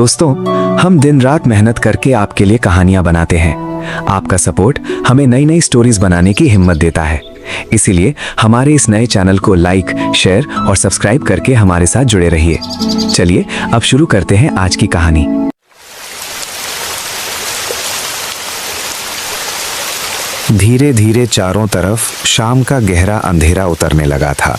दोस्तों, हम दिन रात मेहनत करके आपके लिए कहानियां बनाते हैं। आपका सपोर्ट हमें नई नई स्टोरीज बनाने की हिम्मत देता है। इसीलिए हमारे इस नए चैनल को लाइक, शेयर और सब्सक्राइब करके हमारे साथ जुड़े रहिए। चलिए अब शुरू करते हैं आज की कहानी। धीरे धीरे चारों तरफ शाम का गहरा अंधेरा उतरने लगा था।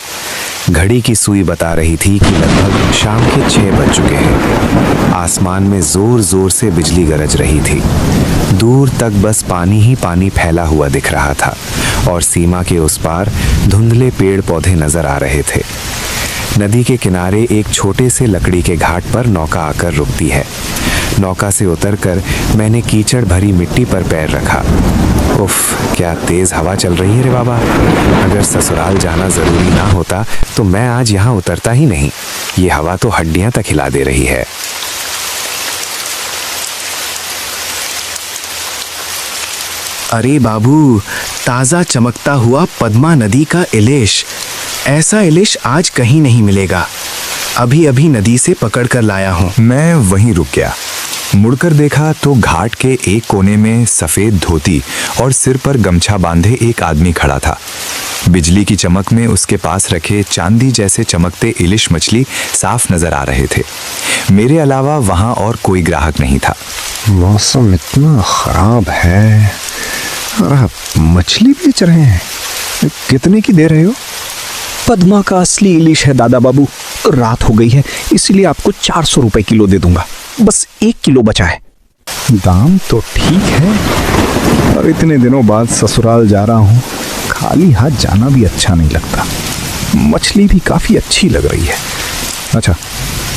घड़ी की सुई बता रही थी कि लगभग शाम के 6 बज चुके हैं। आसमान में जोर जोर से बिजली गरज रही थी। दूर तक बस पानी ही पानी फैला हुआ दिख रहा था और सीमा के उस पार धुंधले पेड़ पौधे नजर आ रहे थे। नदी के किनारे एक छोटे से लकड़ी के घाट पर नौका आकर रुकती है। नौका से उतरकर मैंने कीचड़ भरी मिट्टी पर पैर रखा। उफ, क्या तेज हवा चल रही है रे बाबा। अगर ससुराल जाना जरूरी ना होता तो मैं आज यहाँ उतरता ही नहीं। ये हवा तो हड्डियां तक हिला दे रही है। अरे बाबू, ताजा चमकता हुआ पद्मा नदी का इलिश। ऐसा इलिश आज कहीं नहीं मिलेगा। अभी अभी नदी से पकड़ कर लाया हूँ। मैं वहीं रुक गया। मुड़कर देखा तो घाट के एक कोने में सफेद धोती और सिर पर गमछा बांधे एक आदमी खड़ा था। बिजली की चमक में उसके पास रखे चांदी जैसे चमकते इलिश मछली साफ नजर आ रहे थे। मेरे अलावा वहां और कोई ग्राहक नहीं था। मौसम इतना खराब है और आप मछली बेच रहे हैं। कितने की दे रहे हो? पद्मा का असली इलिश है दादा बाबू। रात हो गई है इसलिए आपको 400 रुपए किलो दे दूंगा। बस 1 किलो बचा है। दाम तो ठीक है और इतने दिनों बाद ससुराल जा रहा हूँ। खाली हाथ जाना भी अच्छा नहीं लगता। मछली भी काफी अच्छी लग रही है। अच्छा,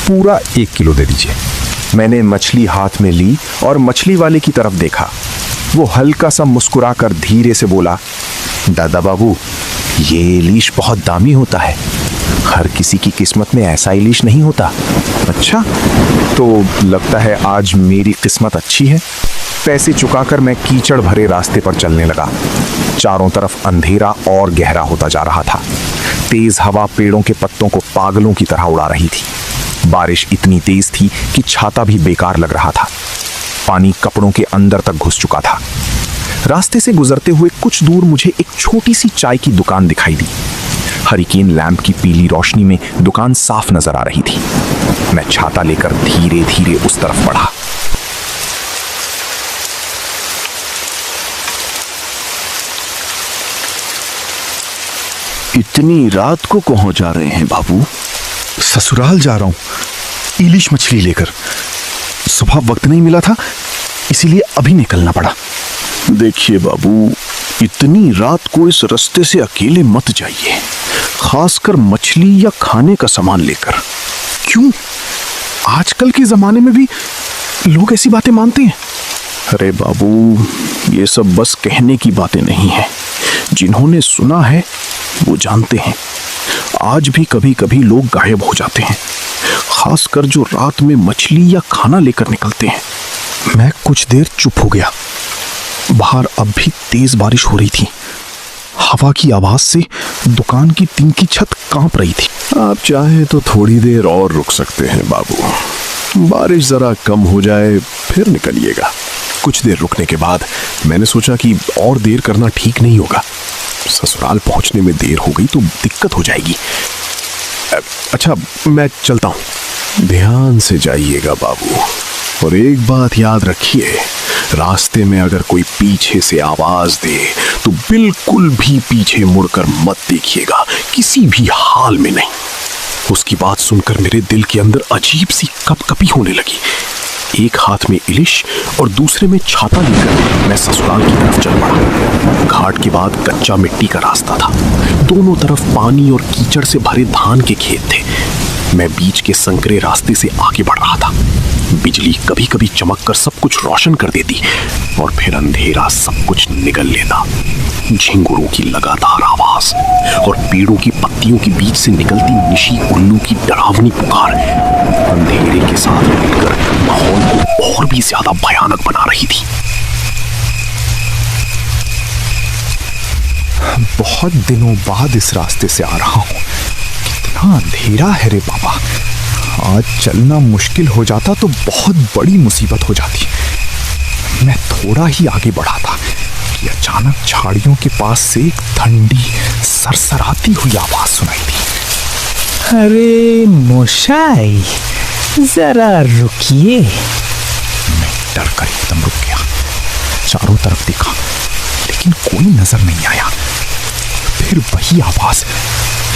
पूरा 1 किलो दे दीजिए। मैंने मछली हाथ में ली और मछली वाले की तरफ देखा। वो हल्का सा मुस्कुराकर धीरे से बोला, दादा बाबू, ये इलिश बहुत दामी होता है। हर किसी की किस्मत में ऐसा इलिश नहीं होता। अच्छा, तो लगता है आज मेरी किस्मत अच्छी है। पैसे चुकाकर मैं कीचड़ भरे रास्ते पर चलने लगा। चारों तरफ अंधेरा और गहरा होता जा रहा था। तेज हवा पेड़ों के पत्तों को पागलों की तरह उड़ा रही थी। बारिश इतनी तेज थी कि छाता भी बेकार लग रहा था। पानी कपड़ों के अंदर तक घुस चुका था। रास्ते से गुजरते हुए कुछ दूर मुझे एक छोटी सी चाय की दुकान दिखाई दी। हरिकेन लैंप की पीली रोशनी में दुकान साफ नजर आ रही थी। मैं छाता लेकर धीरे धीरे उस तरफ बढ़ा। इतनी रात को कहाँ जा रहे हैं बाबू? ससुराल जा रहा हूं इलिश मछली लेकर। सुबह वक्त नहीं मिला था, इसीलिए अभी निकलना पड़ा। देखिए बाबू, इतनी रात को इस रास्ते से अकेले मत जाइए, खासकर मछली या खाने का सामान लेकर। क्यों? आजकल के जमाने में भी लोग ऐसी बातें मानते हैं? अरे बाबू, ये सब बस कहने की बातें नहीं है। जिन्होंने सुना है वो जानते हैं। आज भी कभी कभी लोग गायब हो जाते हैं, खासकर जो रात में मछली या खाना लेकर निकलते हैं। मैं कुछ देर चुप हो गया। बाहर अब भी तेज बारिश हो रही थी। हवा की आवाज से दुकान की टीन की छत कांप रही थी। आप चाहे तो थोड़ी देर और रुक सकते हैं बाबू। बारिश जरा कम हो जाए फिर निकलिएगा। कुछ देर रुकने के बाद मैंने सोचा कि और देर करना ठीक नहीं होगा। ससुराल पहुंचने में देर हो गई तो दिक्कत हो जाएगी। अच्छा, मैं चलता हूं। ध्यान से जाइएगा बाबू, और एक बात याद रखिए, रास्ते में अगर कोई पीछे से आवाज दे तो बिल्कुल भी पीछे मुड़कर मत देखिएगा, किसी भी हाल में नहीं। उसकी बात सुनकर मेरे दिल के अंदर अजीब सी कपकपी होने लगी। एक हाथ में इलिश और दूसरे में छाता लेकर मैं ससुराल की तरफ चल पड़ा। घाट के बाद कच्चा मिट्टी का रास्ता था। दोनों तरफ पानी और कीचड़ से भरे धान के खेत थे। मैं बीच के संकरे रास्ते से आगे बढ़ रहा था। बिजली कभी कभी चमककर सब कुछ रोशन कर देती और फिर अंधेरा सब कुछ निगल लेता। झिंगुरों की लगातार आवाज और पेड़ों की पत्तियों के बीच से निकलती निशी उल्लू की डरावनी पुकार अंधेरे के साथ मिलकर माहौल को और भी ज्यादा भयानक बना रही थी। बहुत दिनों बाद इस रास्ते से आ रहा हूं। कितना अंधेरा है रे बाबा। आज चलना मुश्किल हो जाता तो बहुत बड़ी मुसीबत हो जाती। मैं थोड़ा ही आगे बढ़ा था कि अचानक झाड़ियों के पास से एक ठंडी सरसराती हुई आवाज सुनाई दी। अरे मोशाई, जरा रुकिए। मैं डर कर एकदम रुक गया, चारों तरफ देखा लेकिन कोई नजर नहीं आया। फिर वही आवाज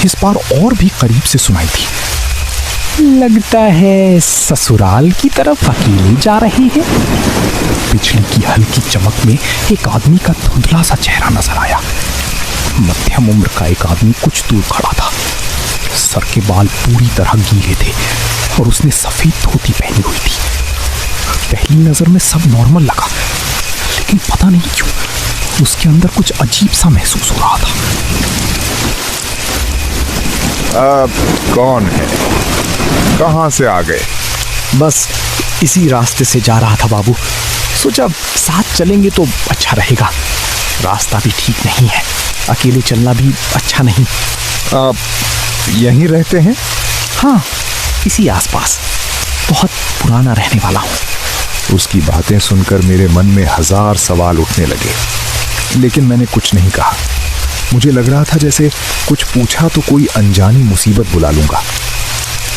इस बार और भी करीब से सुनाई दी। लगता है ससुराल की तरफ अकेले जा रहे हैं। बिजली की हल्की चमक में एक आदमी का धुंधला सा चेहरा नजर आया। मध्यम उम्र का एक आदमी कुछ दूर खड़ा था। सर के बाल पूरी तरह गीले थे और उसने सफेद धोती पहनी हुई थी। पहली नजर में सब नॉर्मल लगा, लेकिन पता नहीं क्यों उसके अंदर कुछ अजीब सा महसूस हो रहा था। कौन है? कहाँ से आ गए? बस इसी रास्ते से जा रहा था बाबू, सोचा साथ चलेंगे तो अच्छा रहेगा। रास्ता भी ठीक नहीं है, अकेले चलना भी अच्छा नहीं। आप यहीं रहते हैं? हाँ, इसी आसपास, बहुत पुराना रहने वाला हूँ। उसकी बातें सुनकर मेरे मन में 1000 सवाल उठने लगे, लेकिन मैंने कुछ नहीं कहा। मुझे लग रहा था जैसे कुछ पूछा तो कोई अनजानी मुसीबत बुला लूंगा।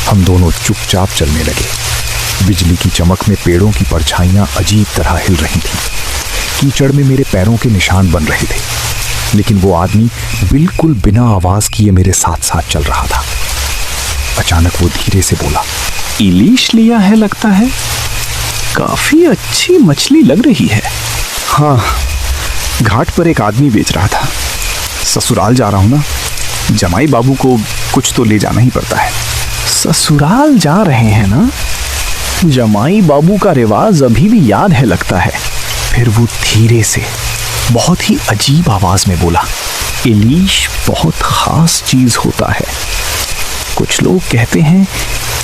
हम दोनों चुपचाप चलने लगे। बिजली की चमक में पेड़ों की परछाइयां अजीब तरह हिल रही थीं। कीचड़ में मेरे पैरों के निशान बन रहे थे, लेकिन वो आदमी बिल्कुल बिना आवाज किए मेरे साथ साथ चल रहा था। अचानक वो धीरे से बोला, इलीश लिया है लगता है, काफी अच्छी मछली लग रही है। हाँ, घाट पर एक आदमी बेच रहा था। ससुराल जा रहा हूं ना, जमाई बाबू को कुछ तो ले जाना ही पड़ता है। ससुराल जा रहे हैं ना? जमाई बाबू का रिवाज अभी भी याद है लगता है। फिर वो धीरे से बहुत ही अजीब आवाज में बोला, इलीश बहुत खास चीज होता है। कुछ लोग कहते हैं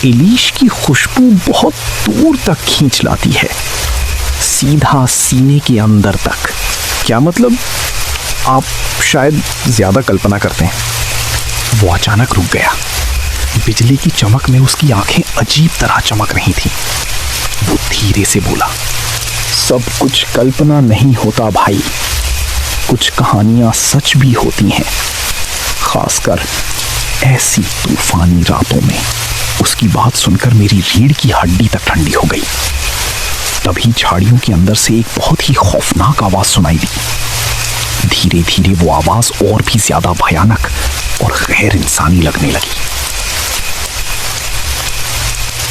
इलीश की खुशबू बहुत दूर तक खींच लाती है, सीधा सीने के अंदर तक। क्या मतलब? आप शायद ज्यादा कल्पना करते हैं। वो अचानक रुक गया। बिजली की चमक में उसकी आंखें अजीब तरह चमक रही थीं। वो धीरे से बोला, सब कुछ कल्पना नहीं होता भाई, कुछ कहानियां सच भी होती हैं, खासकर ऐसी तूफानी रातों में। उसकी बात सुनकर मेरी रीढ़ की हड्डी तक ठंडी हो गई। तभी झाड़ियों के अंदर से एक बहुत ही खौफनाक आवाज सुनाई दी। धीरे धीरे वो आवाज और भी ज्यादा भयानक और गैर इंसानी लगने लगी।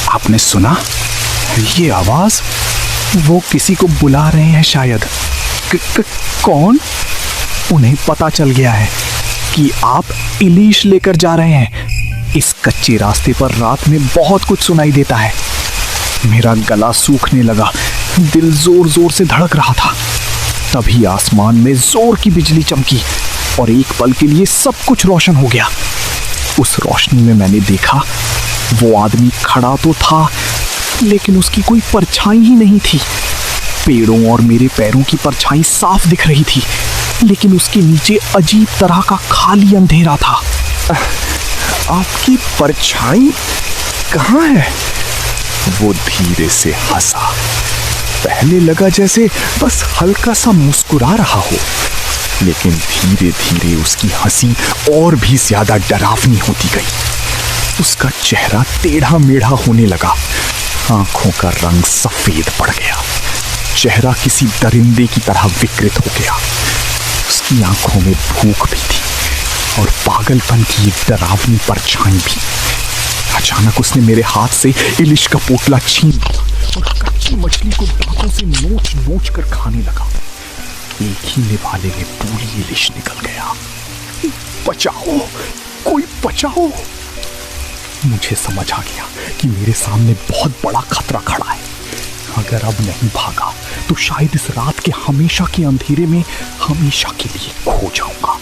आपने सुना? ये आवाज, वो किसी को बुला रहे हैं शायद। कौन? उन्हें पता चल गया है कि आप इलीश लेकर जा रहे हैं। इस कच्चे रास्ते पर रात में बहुत कुछ सुनाई देता है। मेरा गला सूखने लगा, दिल जोर जोर से धड़क रहा था। तभी आसमान में जोर की बिजली चमकी और एक पल के लिए सब कुछ रोशन हो गया। उस रोशनी में मैंने देखा वो आदमी खड़ा तो था, लेकिन उसकी कोई परछाई ही नहीं थी। पेड़ों और मेरे पैरों की परछाई साफ दिख रही थी, लेकिन उसके नीचे अजीब तरह का खाली अंधेरा था। आपकी परछाई कहाँ है? वो धीरे से हंसा। पहले लगा जैसे बस हल्का सा मुस्कुरा रहा हो, लेकिन धीरे धीरे उसकी हंसी और भी ज्यादा डरावनी होती गई। उसका चेहरा टेढ़ा मेढ़ा होने लगा, आंखों का रंग सफेद पड़ गया, चेहरा किसी दरिंदे की तरह विकृत हो गया। उसकी आंखों में भूख भी थी और पागलपन की एक डरावनी परछाई भी। अचानक उसने मेरे हाथ से इलिश का पोटला छीन लिया और कच्ची मछली को दांतों से नोच नोच कर खाने लगा। एक ही निभाले में पूरी इलिश निकल गया। बचाओ, कोई बचाओ! मुझे समझ आ गया कि मेरे सामने बहुत बड़ा खतरा खड़ा है। अगर अब नहीं भागा तो शायद इस रात के हमेशा के अंधेरे में हमेशा के लिए खो जाऊंगा।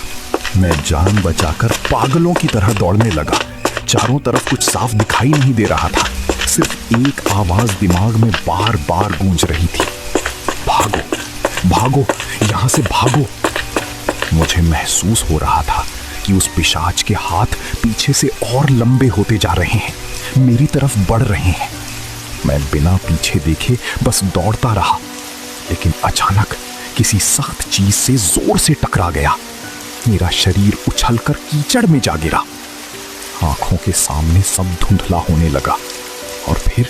मैं जान बचाकर पागलों की तरह दौड़ने लगा। चारों तरफ कुछ साफ दिखाई नहीं दे रहा था, सिर्फ एक आवाज दिमाग में बार बार गूंज रही थी, भागो भागो, यहां से भागो। मुझे महसूस हो रहा था कि उस पिशाच के हाथ पीछे से और लंबे होते जा रहे हैं। मेरी तरफ बढ़ रहे हैं। मैं बिना पीछे देखे बस दौड़ता रहा, लेकिन अचानक किसी सख्त चीज से जोर से टकरा गया। मेरा शरीर उछलकर कीचड़ में जा गिरा। आंखों के सामने सब धुंधला होने लगा और फिर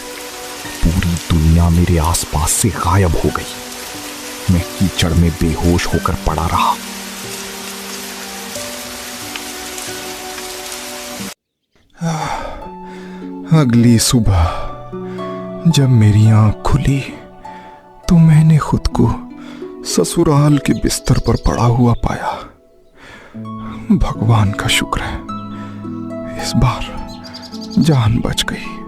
पूरी दुनिया मेरे आसपास से गायब हो गई। मैं कीचड़ में बेहोश होकर पड़ा रहा। अगली सुबह जब मेरी आंख खुली तो मैंने खुद को ससुराल के बिस्तर पर पड़ा हुआ पाया। भगवान का शुक्र है, इस बार जान बच गई।